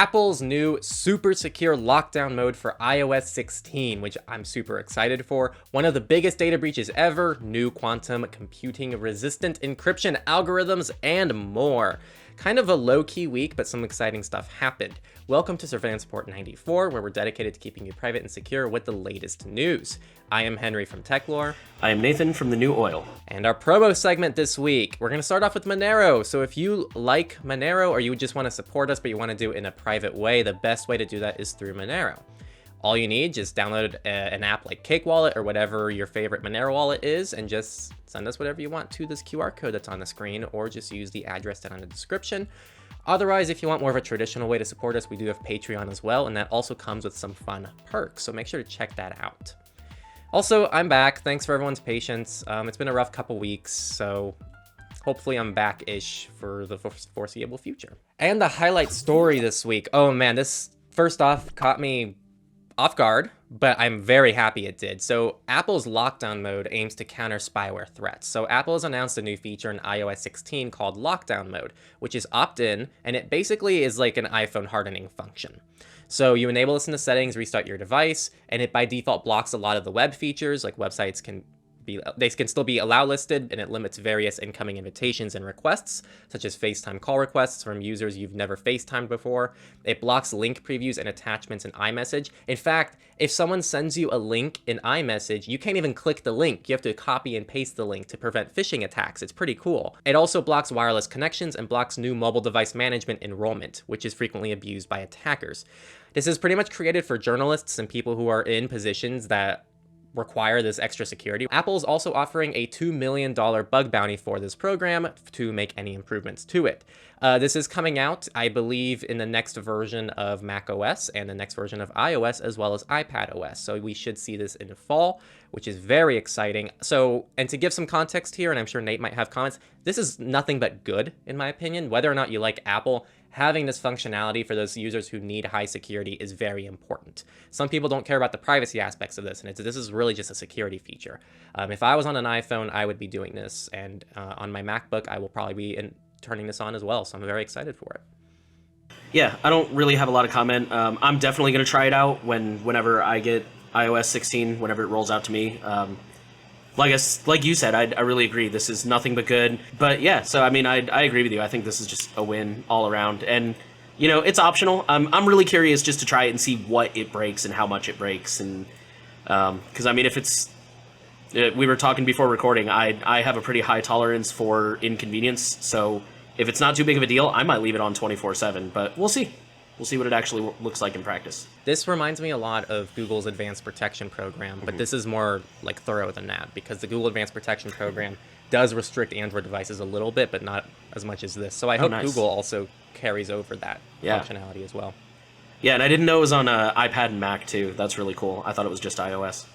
Apple's new super secure lockdown mode for iOS 16, which I'm super excited for. One of the biggest data breaches ever, new quantum computing resistant encryption algorithms, and more. Kind of a low-key week, but some exciting stuff happened. Welcome to Surveillance Report 94, where we're dedicated to keeping you private and secure with the latest news. I am Henry from Techlore. I am Nathan from The New Oil. And our promo segment this week, we're going to start off with Monero. So if you like Monero or you just want to support us, but you want to do it in a private way, the best way to do that is through Monero. All you need, just download an app like Cake Wallet or whatever your favorite Monero wallet is, and just send us whatever you want to this QR code that's on the screen, or just use the address down in the description. Otherwise, if you want more of a traditional way to support us, we do have Patreon as well, and that also comes with some fun perks, so make sure to check that out. Also, I'm back. Thanks for everyone's patience. It's been a rough couple weeks, so hopefully I'm back-ish for the foreseeable future. And the highlight story this week. Oh man, this first off caught me off guard, but I'm very happy it did. So Apple's lockdown mode aims to counter spyware threats. So Apple has announced a new feature in iOS 16 called lockdown mode, which is opt-in, and it basically is like an iPhone hardening function. So you enable this in the settings, restart your device, and it by default blocks a lot of the web features, like websites can still be allow listed, and it limits various incoming invitations and requests, such as FaceTime call requests from users you've never FaceTimed before. It blocks link previews and attachments in iMessage. In fact, if someone sends you a link in iMessage, you can't even click the link. You have to copy and paste the link to prevent phishing attacks. It's pretty cool. It also blocks wireless connections and blocks new mobile device management enrollment, which is frequently abused by attackers. This is pretty much created for journalists and people who are in positions that require this extra security. Apple's also offering a $2 million bug bounty for this program to make any improvements to it. This is coming out, I believe, in the next version of macOS and the next version of iOS, as well as iPadOS. So we should see this in the fall, which is very exciting. So, and to give some context here, and I'm sure Nate might have comments, this is nothing but good, in my opinion. Whether or not you like Apple, having this functionality for those users who need high security is very important. Some people don't care about the privacy aspects of this, and this is really just a security feature. If I was on an iPhone, I would be doing this, and on my MacBook, I will probably be turning this on as well, so I'm very excited for it. Yeah, I don't really have a lot of comment. I'm definitely going to try it out whenever I get iOS 16, whenever it rolls out to me. Like you said, I really agree. This is nothing but good. But yeah, so I mean, I agree with you. I think this is just a win all around. And, you know, it's optional. I'm really curious just to try it and see what it breaks and how much it breaks. And because, I mean, if it's... we were talking before recording, I have a pretty high tolerance for inconvenience. So if it's not too big of a deal, I might leave it on 24/7. But we'll see. We'll see what it actually looks like in practice. This reminds me a lot of Google's Advanced Protection Program, but this is more like thorough than that, because the Google Advanced Protection Program does restrict Android devices a little bit, but not as much as this. So I hope nice. Google also carries over that functionality as well. Yeah, and I didn't know it was on iPad and Mac too. That's really cool. I thought it was just iOS.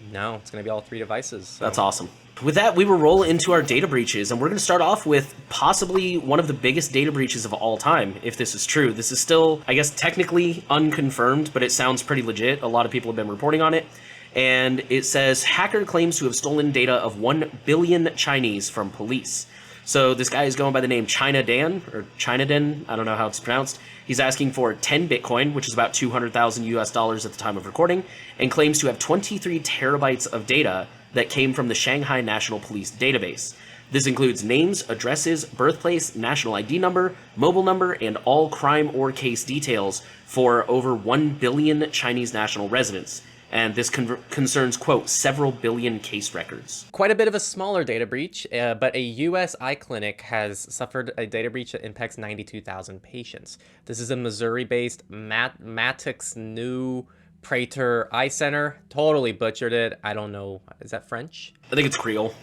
No, it's going to be all three devices. So. That's awesome. With that, we will roll into our data breaches, and we're going to start off with possibly one of the biggest data breaches of all time, if this is true. This is still, I guess, technically unconfirmed, but it sounds pretty legit. A lot of people have been reporting on it. And it says, hacker claims to have stolen data of 1 billion Chinese from police. So this guy is going by the name China Dan, or China Den, I don't know how it's pronounced. He's asking for 10 Bitcoin, which is about $200,000 at the time of recording, and claims to have 23 terabytes of data that came from the Shanghai National Police database. This includes names, addresses, birthplace, national ID number, mobile number, and all crime or case details for over 1 billion Chinese national residents. And this concerns, quote, several billion case records. Quite a bit of a smaller data breach, but a U.S. eye clinic has suffered a data breach that impacts 92,000 patients. This is a Missouri-based Matix New Prater Eye Center. Totally butchered it. I don't know. Is that French? I think it's Creole.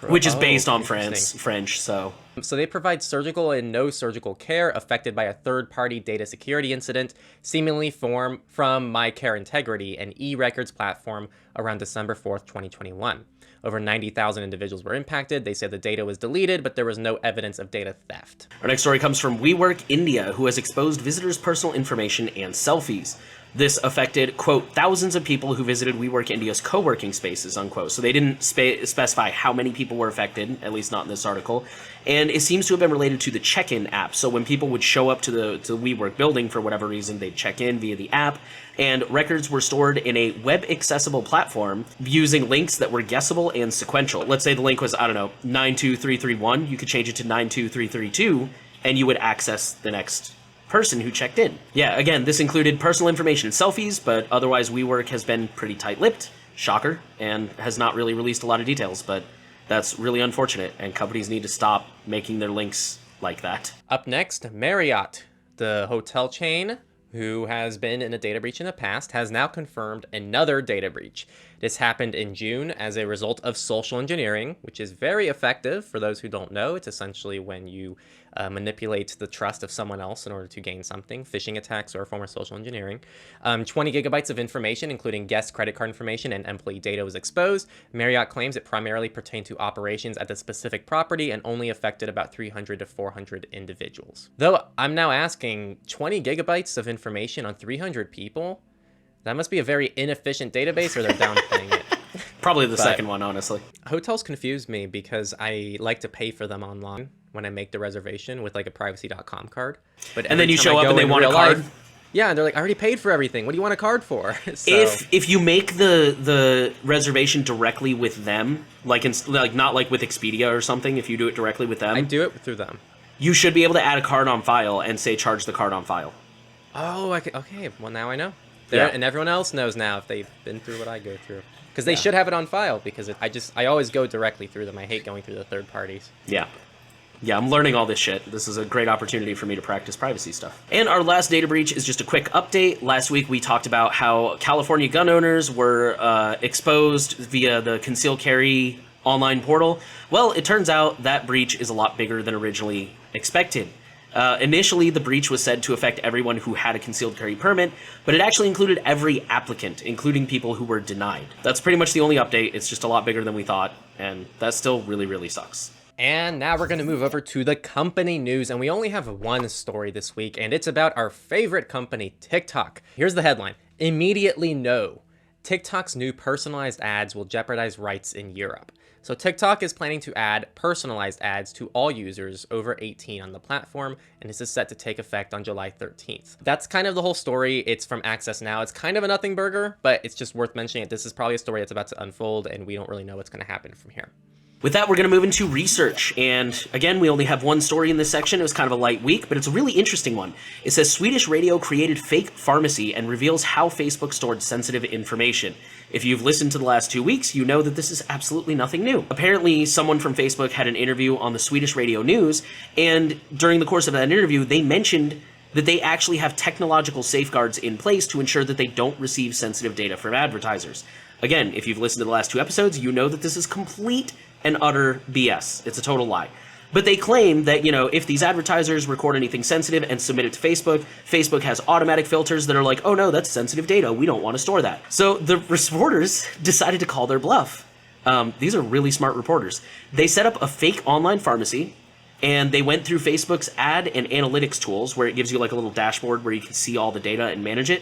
Which is based on French, so... So they provide surgical and no surgical care affected by a third-party data security incident, seemingly from MyCare Integrity, an e-records platform, around December 4th, 2021. Over 90,000 individuals were impacted. They said the data was deleted, but there was no evidence of data theft. Our next story comes from WeWork India, who has exposed visitors' personal information and selfies. This affected, quote, thousands of people who visited WeWork India's co-working spaces, unquote. So they didn't specify how many people were affected, at least not in this article. And it seems to have been related to the check-in app. So when people would show up to the WeWork building for whatever reason, they'd check in via the app, and records were stored in a web-accessible platform using links that were guessable and sequential. Let's say the link was, I don't know, 92331. You could change it to 92332, and you would access the next person who checked in. Yeah, again, this included personal information and selfies, but otherwise WeWork has been pretty tight-lipped, shocker, and has not really released a lot of details, but that's really unfortunate, and companies need to stop making their links like that. Up next, Marriott, the hotel chain, who has been in a data breach in the past, has now confirmed another data breach. This happened in June as a result of social engineering, which is very effective. For those who don't know, it's essentially when you manipulate the trust of someone else in order to gain something, phishing attacks or a form of social engineering. 20 gigabytes of information, including guest credit card information and employee data, was exposed. Marriott claims it primarily pertained to operations at the specific property and only affected about 300 to 400 individuals. Though I'm now asking, 20 gigabytes of information on 300 people? That must be a very inefficient database, or they're downplaying it. Probably the second one, honestly. Hotels confuse me because I like to pay for them online when I make the reservation with like a privacy.com card. But and then you show up and they want a card? Yeah, and they're like, I already paid for everything. What do you want a card for? So, if you make the reservation directly with them, like not like with Expedia or something, if you do it directly with them, I do it through them. You should be able to add a card on file and say charge the card on file. Oh, okay. Well, now I know. Yeah. And everyone else knows now if they've been through what I go through. Because they should have it on file, because I always go directly through them. I hate going through the third parties. Yeah. Yeah, I'm learning all this shit. This is a great opportunity for me to practice privacy stuff. And our last data breach is just a quick update. Last week we talked about how California gun owners were exposed via the concealed carry online portal. Well, it turns out that breach is a lot bigger than originally expected. Initially, the breach was said to affect everyone who had a concealed carry permit, but it actually included every applicant, including people who were denied. That's pretty much the only update. It's just a lot bigger than we thought, and that still really, really sucks. And now we're going to move over to the company news, and we only have one story this week, and it's about our favorite company, TikTok. Here's the headline: Immediately no. TikTok's new personalized ads will jeopardize rights in Europe. So TikTok is planning to add personalized ads to all users over 18 on the platform, and this is set to take effect on July 13th. That's kind of the whole story. It's from Access Now. It's kind of a nothing burger, but it's just worth mentioning. This is probably a story that's about to unfold, and we don't really know what's going to happen from here. With that, we're going to move into research. And again, we only have one story in this section. It was kind of a light week, but it's a really interesting one. It says Swedish radio created fake pharmacy and reveals how Facebook stored sensitive information. If you've listened to the last 2 weeks, you know that this is absolutely nothing new. Apparently, someone from Facebook had an interview on the Swedish radio news, and during the course of that interview, they mentioned that they actually have technological safeguards in place to ensure that they don't receive sensitive data from advertisers. Again, if you've listened to the last 2 episodes, you know that this is complete and utter BS. It's a total lie. But they claim that, if these advertisers record anything sensitive and submit it to Facebook, Facebook has automatic filters that are like, oh no, that's sensitive data, we don't want to store that. So the reporters decided to call their bluff. These are really smart reporters. They set up a fake online pharmacy, and they went through Facebook's ad and analytics tools, where it gives you like a little dashboard where you can see all the data and manage it.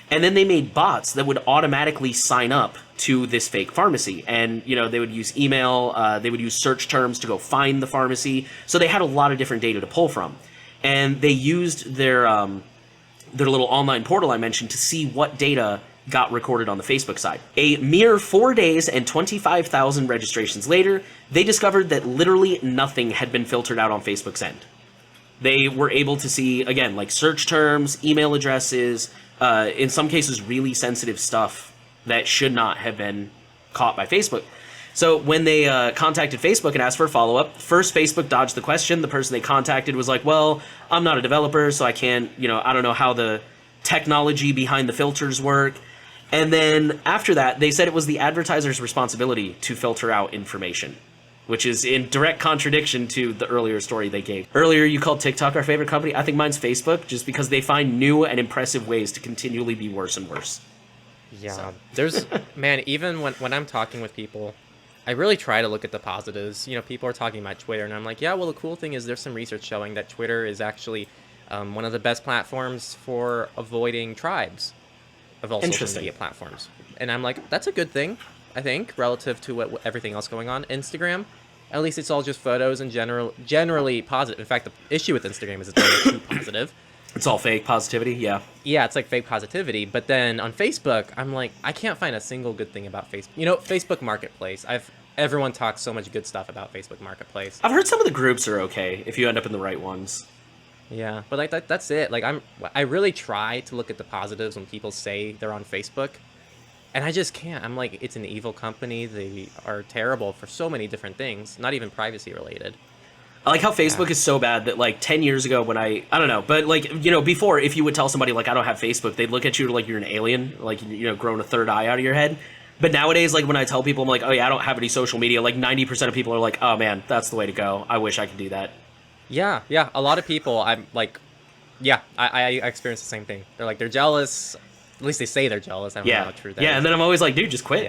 And then they made bots that would automatically sign up to this fake pharmacy. And, they would use email, they would use search terms to go find the pharmacy. So they had a lot of different data to pull from. And they used their little online portal I mentioned to see what data got recorded on the Facebook side. A mere 4 days and 25,000 registrations later, they discovered that literally nothing had been filtered out on Facebook's end. They were able to see, again, like search terms, email addresses, in some cases really sensitive stuff that should not have been caught by Facebook. So when they contacted Facebook and asked for a follow-up, first Facebook dodged the question. The person they contacted was like, well, I'm not a developer, so I can't, I don't know how the technology behind the filters work. And then after that, they said it was the advertiser's responsibility to filter out information, which is in direct contradiction to the earlier story they gave. Earlier, you called TikTok our favorite company. I think mine's Facebook, just because they find new and impressive ways to continually be worse and worse. Yeah, So. There's, man, even when I'm talking with people, I really try to look at the positives. People are talking about Twitter, and I'm like, yeah, well, the cool thing is there's some research showing that Twitter is actually one of the best platforms for avoiding tribes. of all social Interesting. media platforms. And I'm like, that's a good thing, I think, relative to what everything else going on. Instagram, at least it's all just photos and generally positive. In fact, the issue with Instagram is it's all too positive. It's all fake positivity, yeah. Yeah, it's like fake positivity. But then on Facebook, I'm like, I can't find a single good thing about Facebook. You know, Facebook Marketplace. Everyone talks so much good stuff about Facebook Marketplace. I've heard some of the groups are okay if you end up in the right ones. Yeah, but like that's it. Like I really try to look at the positives when people say they're on Facebook, and I just can't. I'm like, it's an evil company. They are terrible for so many different things, not even privacy related. I like how Facebook is so bad that, like, 10 years ago when I don't know, but, like, you know, before, if you would tell somebody, like, I don't have Facebook, they'd look at you like you're an alien, like, you know, growing a third eye out of your head. But nowadays, like, when I tell people, I'm like, oh, yeah, I don't have any social media, like, 90% of people are like, oh, man, that's the way to go. I wish I could do that. Yeah, a lot of people, I'm like, yeah, I experience the same thing. They're like, they're jealous. At least they say they're jealous. I don't know how true that is. Yeah, and then I'm always like, dude, just quit.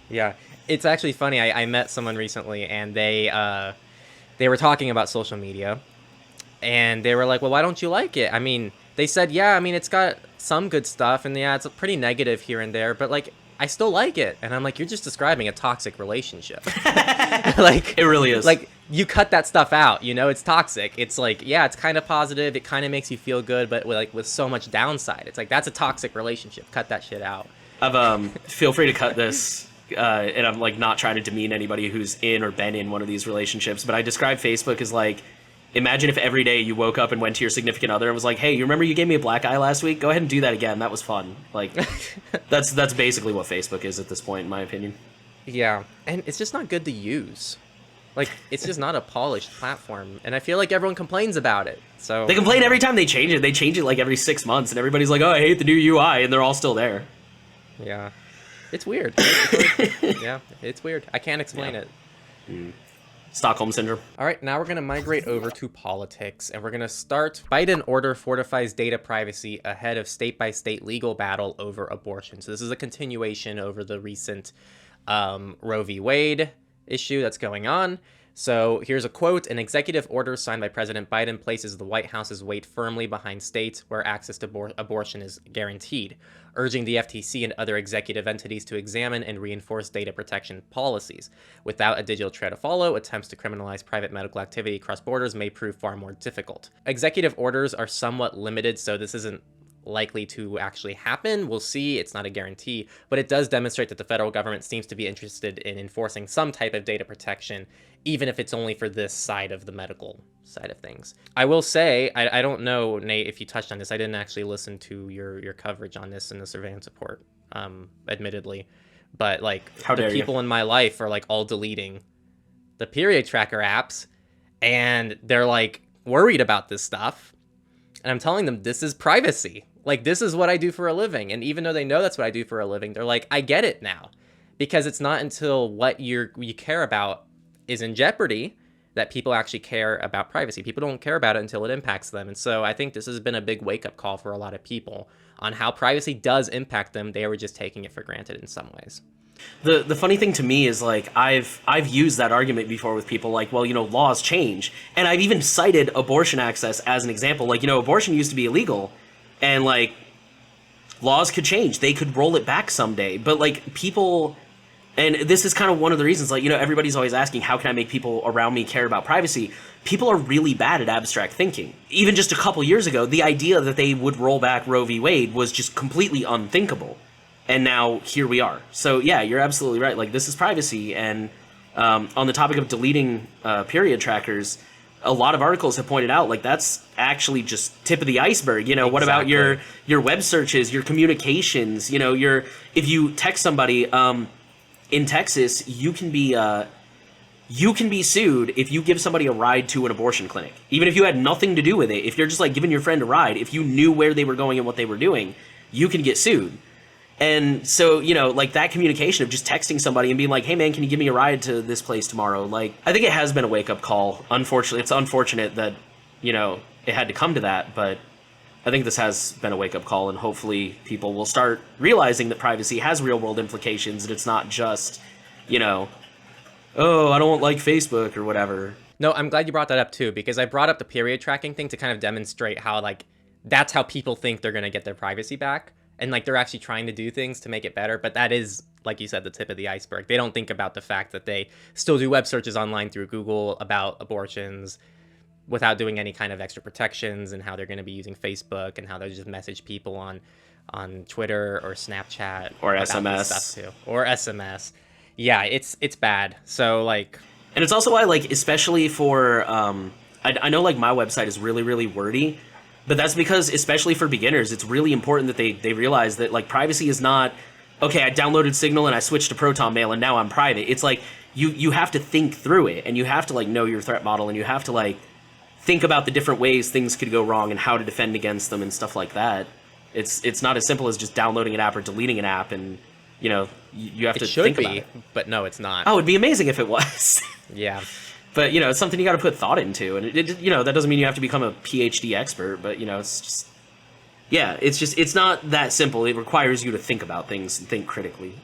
Yeah. It's actually funny. I met someone recently, and they were talking about social media, and they were like, well, why don't you like it? I mean, they said, yeah, I mean, it's got some good stuff, and yeah, it's pretty negative here and there, but, like, I still like it. And I'm like, you're just describing a toxic relationship. Like, it really is. Like, you cut that stuff out, you know, it's toxic. It's like, yeah, it's kind of positive, it kind of makes you feel good, but with so much downside. It's like, that's a toxic relationship. Cut that shit out. Feel free to cut this. And I'm, like, not trying to demean anybody who's in or been in one of these relationships, but I describe Facebook as, like, imagine if every day you woke up and went to your significant other and was like, hey, you remember you gave me a black eye last week? Go ahead and do that again. That was fun. Like, that's basically what Facebook is at this point, in my opinion. Yeah, and it's just not good to use. Like, it's just not a polished platform, and I feel like everyone complains about it. So they complain every time they change it. They change it, like, every 6 months, and everybody's like, oh, I hate the new UI, and they're all still there. Yeah. It's weird. Yeah, it's weird. I can't explain it. Stockholm Syndrome. All right, now we're going to migrate over to politics, and we're going to start. Biden order fortifies data privacy ahead of state-by-state legal battle over abortion. So this is a continuation over the recent Roe v. Wade issue that's going on. So here's a quote. An executive order signed by President Biden places the White House's weight firmly behind states where access to abortion is guaranteed, urging the FTC and other executive entities to examine and reinforce data protection policies. Without a digital trail to follow, attempts to criminalize private medical activity across borders may prove far more difficult. Executive orders are somewhat limited, so this isn't likely to actually happen. We'll see. It's not a guarantee, but it does demonstrate that the federal government seems to be interested in enforcing some type of data protection, even if it's only for this side of the medical side of things. I will say, I don't know, Nate, if you touched on this. I didn't actually listen to your coverage on this in the surveillance report, admittedly, but like the people in my life are like all deleting the period tracker apps, and they're like worried about this stuff. And I'm telling them, this is privacy. Like, this is what I do for a living. And even though they know that's what I do for a living, they're like, I get it now. Because it's not until what you care about is in jeopardy that people actually care about privacy. People don't care about it until it impacts them. And so I think this has been a big wake-up call for a lot of people on how privacy does impact them. They were just taking it for granted in some ways. The funny thing to me is, like, I've used that argument before with people, like, well, you know, laws change. And I've even cited abortion access as an example. Like, you know, abortion used to be illegal, and, like, laws could change. They could roll it back someday. But, like, people, and this is kind of one of the reasons, like, you know, everybody's always asking, how can I make people around me care about privacy? People are really bad at abstract thinking. Even just a couple years ago, the idea that they would roll back Roe v. Wade was just completely unthinkable. And now here we are. So yeah, you're absolutely right. Like, this is privacy. And on the topic of deleting period trackers, a lot of articles have pointed out, like, that's actually just tip of the iceberg. You know, What about your web searches, your communications? You know, if you text somebody in Texas, you can be sued if you give somebody a ride to an abortion clinic, even if you had nothing to do with it. If you're just like giving your friend a ride, if you knew where they were going and what they were doing, you can get sued. And so, you know, like, that communication of just texting somebody and being like, hey, man, can you give me a ride to this place tomorrow? Like, I think it has been a wake-up call. Unfortunately, it's unfortunate that, you know, it had to come to that, but I think this has been a wake-up call, and hopefully people will start realizing that privacy has real-world implications, and it's not just, you know, oh, I don't like Facebook or whatever. No, I'm glad you brought that up, too, because I brought up the period tracking thing to kind of demonstrate how, like, that's how people think they're going to get their privacy back. and like they're actually trying to do things to make it better, but that is, like you said, the tip of the iceberg. They don't think about the fact that they still do web searches online through Google about abortions without doing any kind of extra protections, and how they're going to be using Facebook, and how they just message people on Twitter or Snapchat or about SMS this stuff too, or SMS. Yeah, it's bad. So like, and it's also why, like, especially for I know like my website is really, really wordy, but that's because, especially for beginners, it's really important that they realize that like privacy is not, okay, I downloaded Signal and I switched to Proton Mail and now I'm private. It's like you have to think through it, and you have to like know your threat model, and you have to like think about the different ways things could go wrong and how to defend against them and stuff like that. It's not as simple as just downloading an app or deleting an app, and you have to think about it. But no, it's not. Oh, it'd be amazing if it was. Yeah. But it's something you got to put thought into, and that doesn't mean you have to become a PhD expert, but it's just, yeah, it's not that simple. It requires you to think about things and think critically,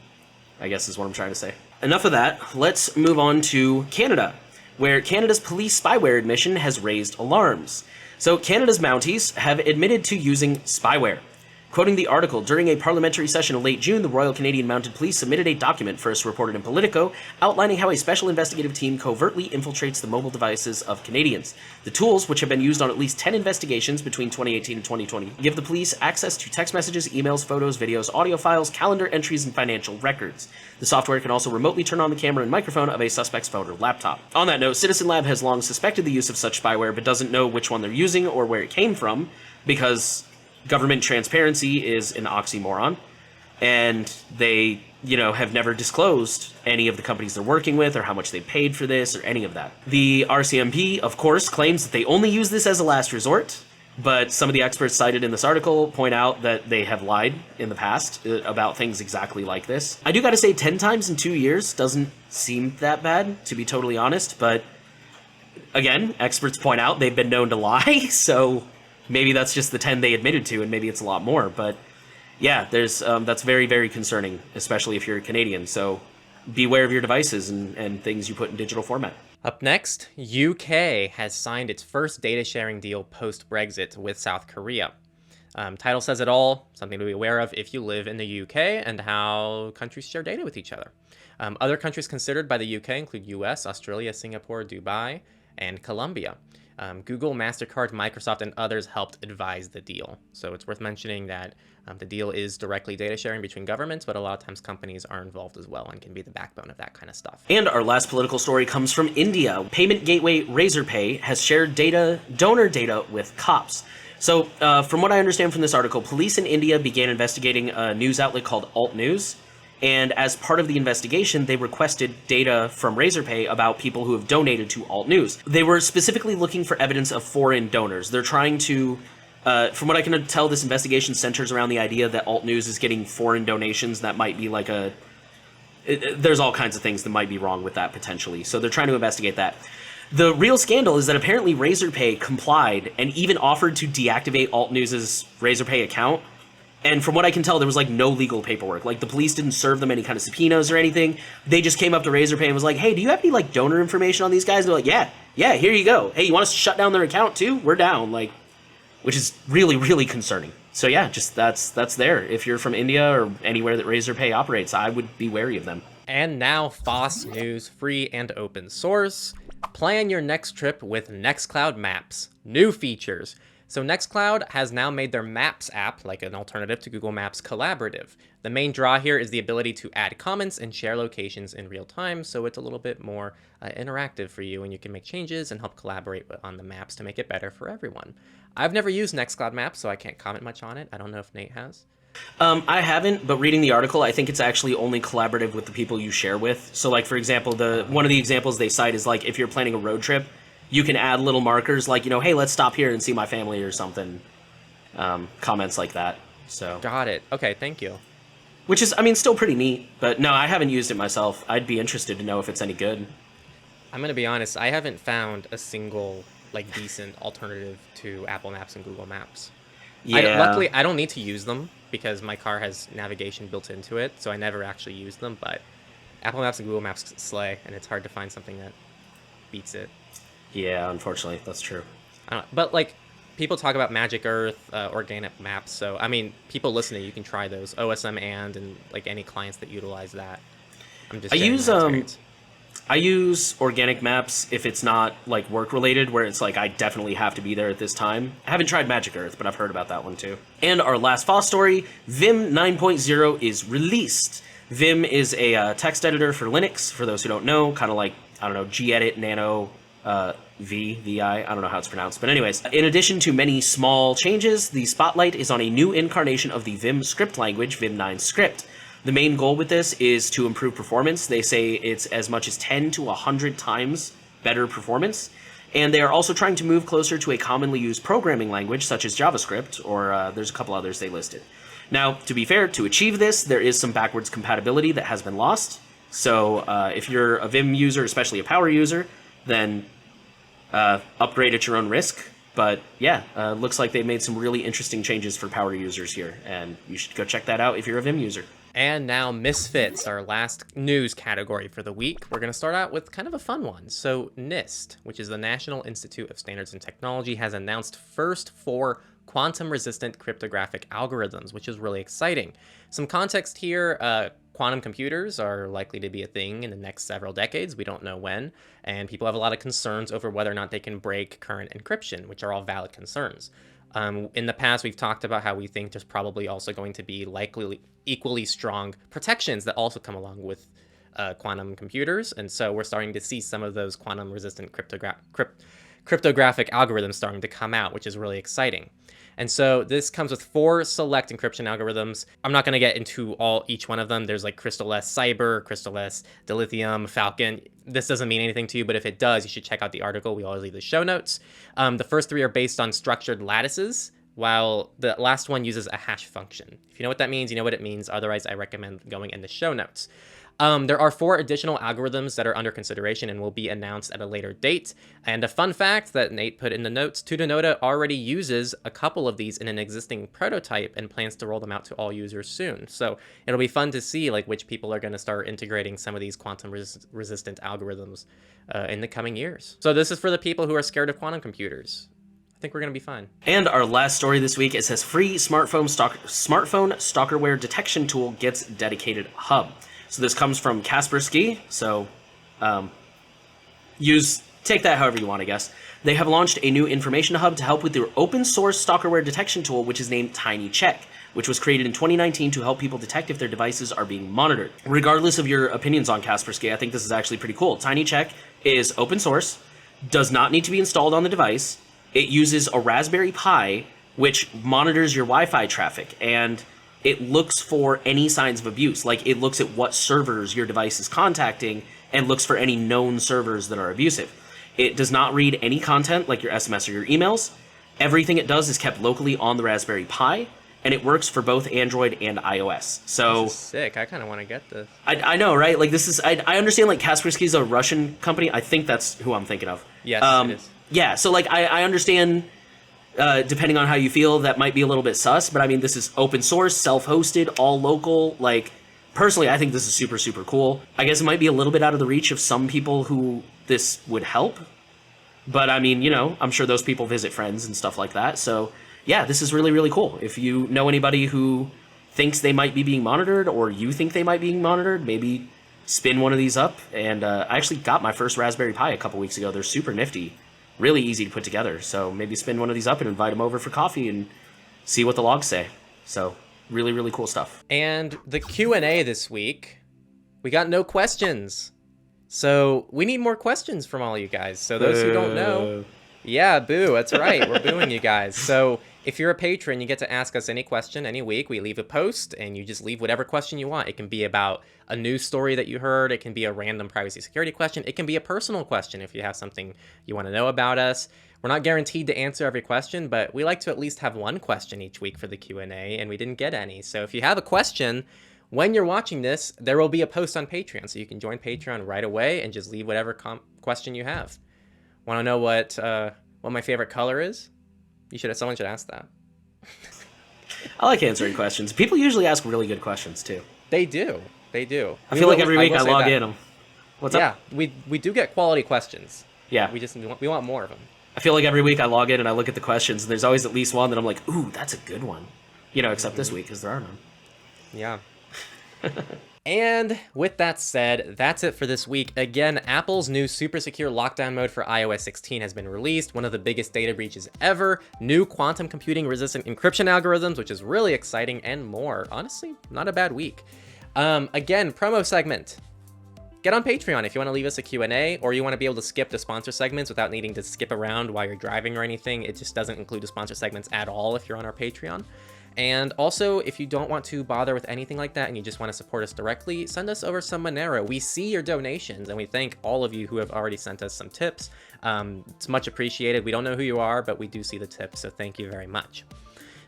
I guess is what I'm trying to say. Enough of that. Let's move on to Canada, where Canada's police spyware admission has raised alarms. So Canada's Mounties have admitted to using spyware. Quoting the article, during a parliamentary session in late June, the Royal Canadian Mounted Police submitted a document, first reported in Politico, outlining how a special investigative team covertly infiltrates the mobile devices of Canadians. The tools, which have been used on at least 10 investigations between 2018 and 2020, give the police access to text messages, emails, photos, videos, audio files, calendar entries, and financial records. The software can also remotely turn on the camera and microphone of a suspect's phone or laptop. On that note, Citizen Lab has long suspected the use of such spyware, but doesn't know which one they're using or where it came from, because government transparency is an oxymoron, and they, have never disclosed any of the companies they're working with or how much they paid for this or any of that. The RCMP, of course, claims that they only use this as a last resort, but some of the experts cited in this article point out that they have lied in the past about things exactly like this. I do gotta say, 10 times in 2 years doesn't seem that bad, to be totally honest, but again, experts point out they've been known to lie, so maybe that's just the 10 they admitted to, and maybe it's a lot more. But yeah, there's that's very, very concerning, especially if you're a Canadian. So beware of your devices and things you put in digital format. Up next, UK has signed its first data sharing deal post-Brexit with South Korea. Title says it all, something to be aware of if you live in the UK, and how countries share data with each other. Other countries considered by the UK include US, Australia, Singapore, Dubai, and Colombia. Google, MasterCard, Microsoft, and others helped advise the deal. So it's worth mentioning that the deal is directly data sharing between governments, but a lot of times companies are involved as well and can be the backbone of that kind of stuff. And our last political story comes from India. Payment gateway Razorpay has shared donor data with cops. So from what I understand from this article, police in India began investigating a news outlet called Alt News. And as part of the investigation, they requested data from Razorpay about people who have donated to Alt News. They were specifically looking for evidence of foreign donors. They're trying to, from what I can tell, this investigation centers around the idea that Alt News is getting foreign donations. That might be like there's all kinds of things that might be wrong with that potentially. So they're trying to investigate that. The real scandal is that apparently Razorpay complied and even offered to deactivate Alt News's Razorpay account. And from what I can tell, there was like no legal paperwork. Like the police didn't serve them any kind of subpoenas or anything. They just came up to Razorpay and was like, "Hey, do you have any like donor information on these guys?" And they're like, "Yeah, here you go. Hey, you want us to shut down their account too? We're down." Like, which is really, really concerning. So yeah, just that's there. If you're from India or anywhere that Razorpay operates, I would be wary of them. And now FOSS news, free and open source. Plan your next trip with Nextcloud Maps. New features. So Nextcloud has now made their Maps app, like an alternative to Google Maps, collaborative. The main draw here is the ability to add comments and share locations in real time, so it's a little bit more interactive for you, and you can make changes and help collaborate on the maps to make it better for everyone. I've never used Nextcloud Maps, so I can't comment much on it. I don't know if Nate has. I haven't, but reading the article, I think it's actually only collaborative with the people you share with. So like, for example, one of the examples they cite is like if you're planning a road trip, you can add little markers like, hey, let's stop here and see my family or something. Comments like that. So got it. Okay, thank you. Which is, still pretty neat. But no, I haven't used it myself. I'd be interested to know if it's any good. I'm going to be honest. I haven't found a single decent alternative to Apple Maps and Google Maps. Yeah. Luckily, I don't need to use them because my car has navigation built into it, so I never actually use them. But Apple Maps and Google Maps slay, and it's hard to find something that beats it. Yeah, unfortunately, that's true. I don't know, but people talk about Magic Earth, organic maps. So, I mean, people listening, you can try those. OSM and like any clients that utilize that. I'm just sharing my experience. I use organic maps if it's not like work related, where it's like I definitely have to be there at this time. I haven't tried Magic Earth, but I've heard about that one too. And our last FOSS story, Vim 9.0 is released. Vim is a text editor for Linux, for those who don't know, kind of like, I don't know, gedit, nano, VI, I don't know how it's pronounced. But anyways, in addition to many small changes, the spotlight is on a new incarnation of the Vim script language, Vim 9 script. The main goal with this is to improve performance. They say it's as much as 10 to 100 times better performance. And they are also trying to move closer to a commonly used programming language, such as JavaScript, or there's a couple others they listed. Now, to be fair, to achieve this, there is some backwards compatibility that has been lost. So if you're a Vim user, especially a power user, then upgrade at your own risk. But yeah, looks like they've made some really interesting changes for power users here, and you should go check that out if you're a Vim user. And now Misfits, our last news category for the week. We're going to start out with kind of a fun one. So NIST, which is the National Institute of Standards and Technology, has announced first 4 quantum-resistant cryptographic algorithms, which is really exciting. Some context here, quantum computers are likely to be a thing in the next several decades. We don't know when, and people have a lot of concerns over whether or not they can break current encryption, which are all valid concerns. In the past, we've talked about how we think there's probably also going to be likely equally strong protections that also come along with quantum computers. And so we're starting to see some of those quantum-resistant cryptographic algorithms starting to come out, which is really exciting. And so this comes with 4 select encryption algorithms. I'm not going to get into each one of them. There's like Crystal S Cyber, Crystal S Dilithium, Falcon. This doesn't mean anything to you, but if it does, you should check out the article. We always leave the show notes. The first 3 are based on structured lattices, while the last one uses a hash function. If you know what that means, you know what it means. Otherwise, I recommend going in the show notes. There are 4 additional algorithms that are under consideration and will be announced at a later date. And a fun fact that Nate put in the notes, Tutanota already uses a couple of these in an existing prototype and plans to roll them out to all users soon. So it'll be fun to see like which people are going to start integrating some of these quantum resistant algorithms in the coming years. So this is for the people who are scared of quantum computers. I think we're going to be fine. And our last story this week, it says free smartphone stalkerware detection tool gets dedicated hub. So this comes from Kaspersky, so take that however you want, I guess. They have launched a new information hub to help with their open source stalkerware detection tool, which is named TinyCheck, which was created in 2019 to help people detect if their devices are being monitored. Regardless of your opinions on Kaspersky, I think this is actually pretty cool. TinyCheck is open source, does not need to be installed on the device. It uses a Raspberry Pi, which monitors your Wi-Fi traffic, and it looks for any signs of abuse. Like, it looks at what servers your device is contacting and looks for any known servers that are abusive. It does not read any content like your SMS or your emails. Everything it does is kept locally on the Raspberry Pi, and it works for both Android and iOS. So this is sick. I kind of want to get this. I know, right? Like, this is... I understand, like, Kaspersky is a Russian company. I think that's who I'm thinking of. Yes, it is. Yeah, so, like, I understand... depending on how you feel, that might be a little bit sus, but I mean, this is open source, self-hosted, all local. Like, personally, I think this is super, super cool. I guess it might be a little bit out of the reach of some people who this would help, but I mean, you know, I'm sure those people visit friends and stuff like that. So yeah, this is really, really cool. If you know anybody who thinks they might be being monitored, or you think they might be being monitored, maybe spin one of these up. And I actually got my first Raspberry Pi a couple weeks ago. They're super nifty. Really easy to put together, so maybe spin one of these up and invite them over for coffee and see what the logs say. So really, really cool stuff. And the Q&A this week, we got no questions. So we need more questions from all you guys. So those who don't know, yeah, boo, that's right, we're booing you guys. So if you're a patron, you get to ask us any question any week. We leave a post, and you just leave whatever question you want. It can be about a news story that you heard. It can be a random privacy security question. It can be a personal question if you have something you want to know about us. We're not guaranteed to answer every question, but we like to at least have one question each week for the Q&A, and we didn't get any. So if you have a question, when you're watching this, there will be a post on Patreon, so you can join Patreon right away and just leave whatever question you have. Want to know what my favorite color is? Someone should ask that. I like answering questions. People usually ask really good questions too. They do. I feel like every week I log in them. What's up? Yeah, we do get quality questions. Yeah. We want more of them. I feel like every week I log in and I look at the questions, and there's always at least one that I'm like, ooh, that's a good one. You know, except this week, because there are none. Yeah. And with that said, that's it for this week. Again, Apple's new super secure lockdown mode for iOS 16 has been released, one of the biggest data breaches ever, new quantum computing resistant encryption algorithms, which is really exciting, and more. Honestly, not a bad week. Again, promo segment. Get on Patreon if you want to leave us a Q&A, or you want to be able to skip the sponsor segments without needing to skip around while you're driving or anything. It just doesn't include the sponsor segments at all if you're on our Patreon. And also, if you don't want to bother with anything like that and you just want to support us directly, send us over some Monero. We see your donations, and we thank all of you who have already sent us some tips. It's much appreciated. We don't know who you are, but we do see the tips, so thank you very much.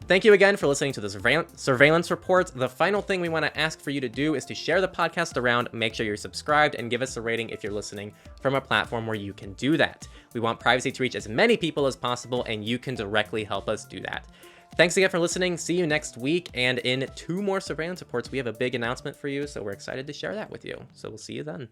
Thank you again for listening to the Surveillance Report. The final thing we want to ask for you to do is to share the podcast around, make sure you're subscribed, and give us a rating if you're listening from a platform where you can do that. We want privacy to reach as many people as possible, and you can directly help us do that. Thanks again for listening. See you next week. And in 2 more surveillance reports, we have a big announcement for you. So we're excited to share that with you. So we'll see you then.